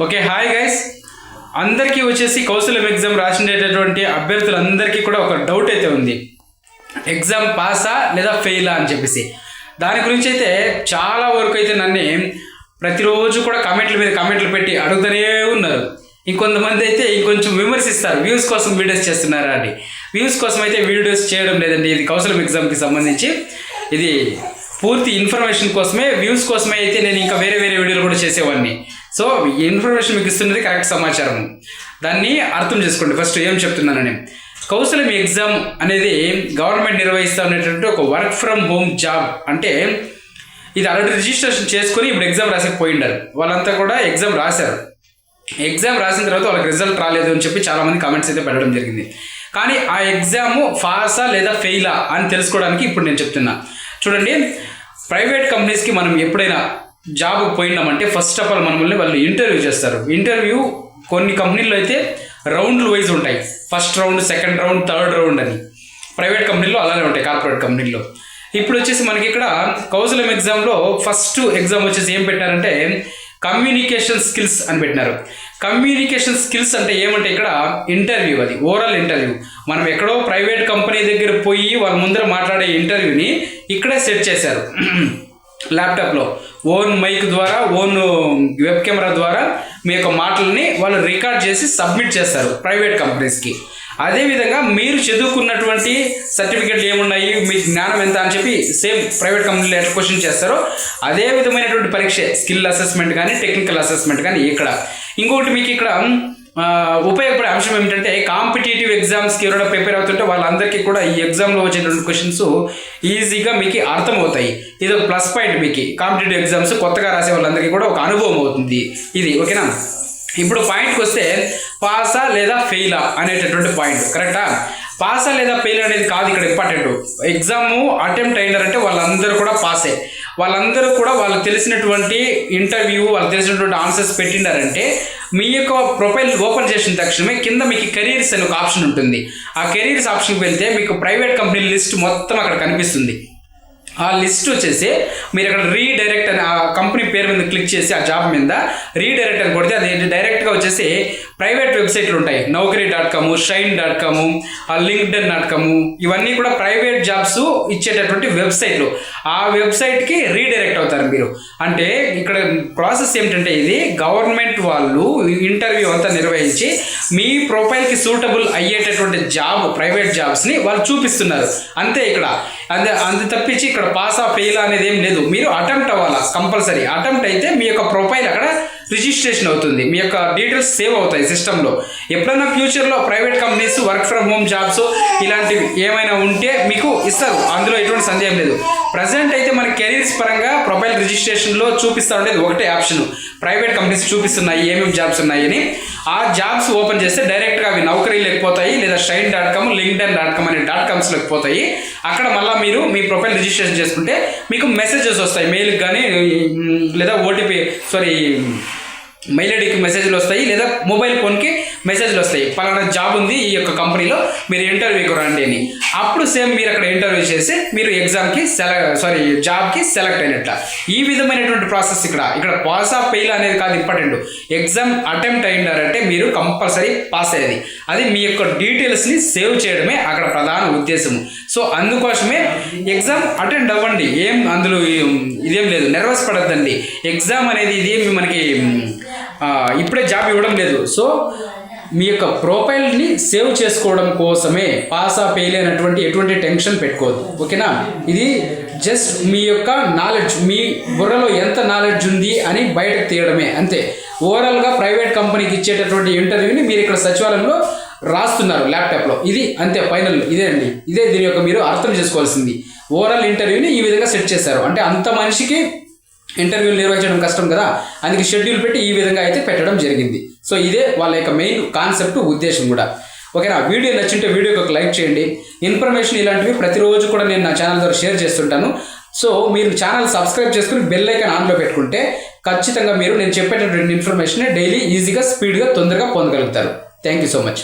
Okay, hi guys. అందరికీ వచ్చేసి కౌశలం exam రాసినటువంటి అభ్యర్థులందరికీ కూడా ఒక డౌట్ అయితే ఉంది. ఎగ్జామ్ పాసా లేదా ఫెయిలా అని చెప్పేసి దాని గురించి అయితే చాలా వరకు అయితే నన్ను ప్రతిరోజు కూడా కమెంట్ల మీద కమెంట్లు పెట్టి అడుగుతూనే ఉన్నారు. ఇంకొంతమంది అయితే ఇంకొంచెం విమర్శిస్తారు, వ్యూస్ కోసం వీడియోస్ చేస్తున్నారా అని. వ్యూస్ కోసం అయితే వీడియోస్ చేయడం లేదండి. ఇది కౌశలం ఎగ్జామ్కి సంబంధించి ఇది పూర్తి ఇన్ఫర్మేషన్ కోసమే, వ్యూస్ కోసమే అయితే నేను ఇంకా వేరే వీడియోలు కూడా చేసేవాడిని. సో ఈ ఇన్ఫర్మేషన్ మీకు ఇస్తున్నది కరెక్ట్ సమాచారం, దాన్ని అర్థం చేసుకోండి. ఫస్ట్ ఏం చెప్తున్నానని, కౌశలం ఎగ్జామ్ అనేది గవర్నమెంట్ నిర్వహిస్తూ ఉండేటటువంటి ఒక వర్క్ ఫ్రమ్ హోమ్ జాబ్. అంటే ఇది ఆల్రెడీ రిజిస్ట్రేషన్ చేసుకొని ఇప్పుడు ఎగ్జామ్ రాసేకపోయిండారు. వాళ్ళంతా కూడా ఎగ్జామ్ రాశారు. ఎగ్జామ్ రాసిన తర్వాత వాళ్ళకి రిజల్ట్ రాలేదు అని చెప్పి చాలామంది కామెంట్స్ అయితే పెట్టడం జరిగింది. కానీ ఆ ఎగ్జామ్ పాసా లేదా ఫెయిలా అని తెలుసుకోవడానికి ఇప్పుడు నేను చెప్తున్నా. చూడండి, ప్రైవేట్ కంపెనీస్కి మనం ఎప్పుడైనా జాబ్కి పోయినామంటే ఫస్ట్ ఆఫ్ ఆల్ మనల్ని వాళ్ళు ఇంటర్వ్యూ చేస్తారు. ఇంటర్వ్యూ కొన్ని కంపెనీల్లో అయితే రౌండ్లు వైజ్ ఉంటాయి. First round, second round, third round అని. ప్రైవేట్ కంపెనీల్లో అలానే ఉంటాయి, కార్పొరేట్ కంపెనీల్లో. ఇప్పుడు వచ్చేసి మనకి ఇక్కడ కౌశలం ఎగ్జామ్లో ఫస్ట్ ఎగ్జామ్ వచ్చేసి ఏం పెట్టారంటే కమ్యూనికేషన్ స్కిల్స్ అని పెట్టినారు. కమ్యూనికేషన్ స్కిల్స్ అంటే ఏమంటే ఇక్కడ ఇంటర్వ్యూ, అది ఓవరాల్ ఇంటర్వ్యూ. మనం ఎక్కడో ప్రైవేట్ కంపెనీ దగ్గర పోయి వాళ్ళ ముందర మాట్లాడే ఇంటర్వ్యూని ఇక్కడే సెట్ చేశారు. ల్యాప్టాప్లో ఓన్ మైక్ ద్వారా, ఓన్ వెబ్ కెమెరా ద్వారా మీ యొక్క మాటలని వాళ్ళు రికార్డ్ చేసి సబ్మిట్ చేస్తారు ప్రైవేట్ కంపెనీస్కి. అదేవిధంగా మీరు చదువుకున్నటువంటి సర్టిఫికెట్లు ఏమున్నాయి, మీ జ్ఞానం ఎంత అని చెప్పి సేమ్ ప్రైవేట్ కంపెనీలో ఎట్లా క్వశ్చన్ చేస్తారో అదే విధమైనటువంటి పరీక్ష, స్కిల్ అసెస్మెంట్ కానీ టెక్నికల్ అసెస్మెంట్ కానీ ఇక్కడ. ఇంకొకటి మీకు ఇక్కడ ఉపయోగపడే అంశం ఏమిటంటే కాంపిటేటివ్ ఎగ్జామ్స్కి ఎవరైనా ప్రిపేర్ అవుతుంటే వాళ్ళందరికీ కూడా ఈ ఎగ్జామ్లో వచ్చేటువంటి క్వశ్చన్స్ ఈజీగా మీకు అర్థమవుతాయి. ఇది ఒక ప్లస్ పాయింట్. మీకు కాంపిటేటివ్ ఎగ్జామ్స్ కొత్తగా రాసే వాళ్ళందరికీ కూడా ఒక అనుభవం అవుతుంది ఇది. ఓకేనా? ఇప్పుడు పాయింట్కి వస్తే పాసా లేదా ఫెయిలా అనేటటువంటి పాయింట్. కరెక్టా? పాసా లేదా ఫెయిల్ అనేది కాదు ఇక్కడ ఇంపార్టెంట్. ఎగ్జామ్ అటెంప్ట్ అయినారంటే వాళ్ళందరూ కూడా పాసే. వాళ్ళందరూ కూడా వాళ్ళకి తెలిసినటువంటి ఇంటర్వ్యూ, వాళ్ళకి తెలిసినటువంటి ఆన్సర్స్ పెట్టినారంటే మీ యొక్క ప్రొఫైల్ ఓపెన్ చేసిన తక్షణమే కింద మీకు కెరీర్స్ అనే ఒక ఆప్షన్ ఉంటుంది. ఆ కెరీర్స్ ఆప్షన్కి వెళ్తే మీకు ప్రైవేట్ కంపెనీ లిస్ట్ మొత్తం అక్కడ కనిపిస్తుంది. ఆ లిస్ట్ వచ్చేసి మీరు అక్కడ రీడైరెక్ట్ అని ఆ కంపెనీ పేరు మీద క్లిక్ చేసి ఆ జాబ్ మీద రీడైరెక్ట్ అని కొడితే అది డైరెక్ట్గా వచ్చేసి ప్రైవేట్ వెబ్సైట్లు ఉంటాయి. Naukri.com, Shine.com, LinkedIn.com, ఇవన్నీ కూడా ప్రైవేట్ జాబ్స్ ఇచ్చేటటువంటి వెబ్సైట్లు. ఆ వెబ్సైట్కి రీడైరెక్ట్ అవుతారు మీరు. అంటే ఇక్కడ ప్రాసెస్ ఏమిటంటే ఇది గవర్నమెంట్ వాళ్ళు ఇంటర్వ్యూ అంతా నిర్వహించి మీ ప్రొఫైల్కి సూటబుల్ అయ్యేటటువంటి జాబ్, ప్రైవేట్ జాబ్స్ని వాళ్ళు చూపిస్తున్నారు అంతే. ఇక్కడ అంత తప్పించి ఇక్కడ పాస్ ఆఫ్ ఫెయిల్ అనేది ఏం లేదు. మీరు అటెంప్ట్ అవ్వాలా కంపల్సరీ. అటెంప్ట్ అయితే మీ యొక్క ప్రొఫైల్ అక్కడ రిజిస్ట్రేషన్ అవుతుంది, మీ యొక్క డీటెయిల్స్ సేవ్ అవుతాయి సిస్టంలో. ఎప్పుడైనా ఫ్యూచర్లో private companies work from home jobs ఇలాంటివి ఏమైనా ఉంటే మీకు ఇస్తారు, అందులో ఎటువంటి సందేహం లేదు. ప్రజెంట్ అయితే మన కెరీర్స్ పరంగా ప్రొఫైల్ రిజిస్ట్రేషన్లో చూపిస్తూ ఉండేది ఒకటే ఆప్షన్. ప్రైవేట్ కంపెనీస్ చూపిస్తున్నాయి ఏమేమి జాబ్స్ ఉన్నాయని. ఆ జాబ్స్ ఓపెన్ చేస్తే డైరెక్ట్గా అవి Naukri లేకపోతాయి, లేదా Shine.com, LinkedIn.com అనే .coms లేకపోతాయి. అక్కడ మళ్ళీ మీరు మీ ప్రొఫైల్ రిజిస్ట్రేషన్ చేసుకుంటే మీకు మెసేజెస్ వస్తాయి, మెయిల్కి కానీ లేదా మెయిల్ ఐడికి మెసేజ్లు వస్తాయి, లేదా మొబైల్ ఫోన్కి మెసేజ్లు వస్తాయి. పలానా జాబ్ ఉంది ఈ యొక్క కంపెనీలో, మీరు ఇంటర్వ్యూకి రండి అని. అప్పుడు సేమ్ మీరు అక్కడ ఇంటర్వ్యూ చేసి మీరు ఎగ్జామ్కి జాబ్కి సెలెక్ట్ అయినట్ల. ఈ విధమైనటువంటి ప్రాసెస్ ఇక్కడ పాస్ ఆఫ్ ఫెయిల్ అనేది కాదు ఇంపార్టెంట్. ఎగ్జామ్ అటెంప్ట్ అయినారంటే మీరు కంపల్సరీ పాస్ అయ్యేది. అది మీ యొక్క డీటెయిల్స్ని సేవ్ చేయడమే అక్కడ ప్రధాన ఉద్దేశము. సో అందుకోసమే ఎగ్జామ్ అటెండ్ అవ్వండి, ఏం అందులో ఇదేం లేదు, నర్వస్ పడద్దండి. ఎగ్జామ్ అనేది ఇదేమి మనకి ఇప్పుడే జాబ్ ఇవ్వడం లేదు. సో మీ యొక్క ప్రొఫైల్ని సేవ్ చేసుకోవడం కోసమే పాస్ ఆఫ్ ఫెయిల్ అయినటువంటి ఎటువంటి టెన్షన్ పెట్టుకోవద్దు. ఓకేనా? ఇది జస్ట్ మీ యొక్క నాలెడ్జ్, మీ బుర్రలో ఎంత నాలెడ్జ్ ఉంది అని బయటకు తీయడమే అంతే. ఓవరాల్గా ప్రైవేట్ కంపెనీకి ఇచ్చేటటువంటి ఇంటర్వ్యూని మీరు ఇక్కడ సచివాలయంలో రాస్తున్నారు ల్యాప్టాప్లో. ఇది అంతే, ఫైనల్ ఇదే అండి. ఇదే దీని యొక్క మీరు అర్థం చేసుకోవాల్సింది. ఓవరాల్ ఇంటర్వ్యూని ఈ విధంగా సెట్ చేశారు. అంటే అంత మనిషికి ఇంటర్వ్యూలు నిర్వహించడం కష్టం కదా, అందుకే షెడ్యూల్ పెట్టి ఈ విధంగా అయితే పెట్టడం జరిగింది. సో ఇదే వాళ్ళ యొక్క మెయిన్ కాన్సెప్ట్, ఉద్దేశం కూడా. ఓకేనా? వీడియో నచ్చింటే వీడియోకి ఒక లైక్ చేయండి. ఇన్ఫర్మేషన్ ఇలాంటివి ప్రతిరోజు కూడా నేను నా ఛానల్ ద్వారా షేర్ చేస్తుంటాను. సో మీరు ఛానల్ సబ్స్క్రైబ్ చేసుకుని బెల్ ఐకాన్ ఆన్లో పెట్టుకుంటే ఖచ్చితంగా మీరు నేను చెప్పేటటువంటి ఇన్ఫర్మేషన్ డైలీ ఈజీగా, స్పీడ్గా, తొందరగా పొందగలుగుతారు. Thank you so much.